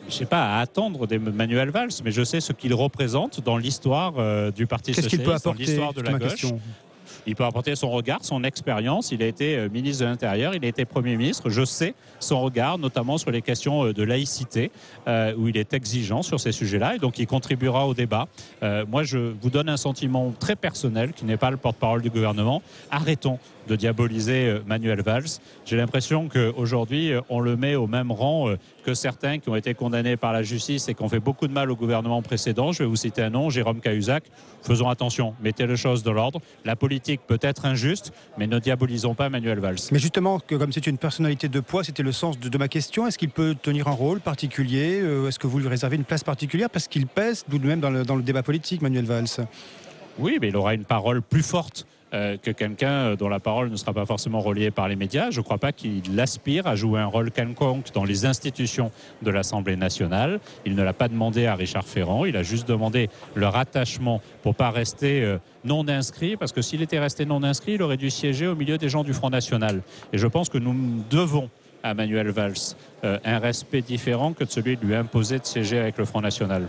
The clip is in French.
je sais pas, à attendre d'Emmanuel Valls, mais je sais ce qu'il représente dans l'histoire du Parti Qu'est-ce qu'il socialiste, peut dans apporter? l'histoire de C'est la ma gauche. question. Il peut apporter son regard, son expérience. Il a été ministre de l'Intérieur, il a été Premier ministre. Je sais son regard, notamment sur les questions de laïcité, où il est exigeant sur ces sujets-là. Et donc, il contribuera au débat. Moi, je vous donne un sentiment très personnel, qui n'est pas le porte-parole du gouvernement. Arrêtons de diaboliser Manuel Valls. J'ai l'impression qu'aujourd'hui, on le met au même rang que certains qui ont été condamnés par la justice et qui ont fait beaucoup de mal au gouvernement précédent. Je vais vous citer un nom, Jérôme Cahuzac. Faisons attention, mettez les choses de l'ordre. La politique peut être injuste, mais ne diabolisons pas Manuel Valls. Mais justement, comme c'est une personnalité de poids, c'était le sens de ma question. Est-ce qu'il peut tenir un rôle particulier? Est-ce que vous lui réservez une place particulière? Parce qu'il pèse tout de même dans le débat politique, Manuel Valls. Oui, mais il aura une parole plus forte que quelqu'un dont la parole ne sera pas forcément relayée par les médias. Je ne crois pas qu'il aspire à jouer un rôle quelconque dans les institutions de l'Assemblée nationale. Il ne l'a pas demandé à Richard Ferrand. Il a juste demandé le rattachement pour ne pas rester non inscrit, parce que s'il était resté non inscrit, il aurait dû siéger au milieu des gens du Front National. Et je pense que nous devons à Manuel Valls un respect différent que de celui de lui imposer de siéger avec le Front National.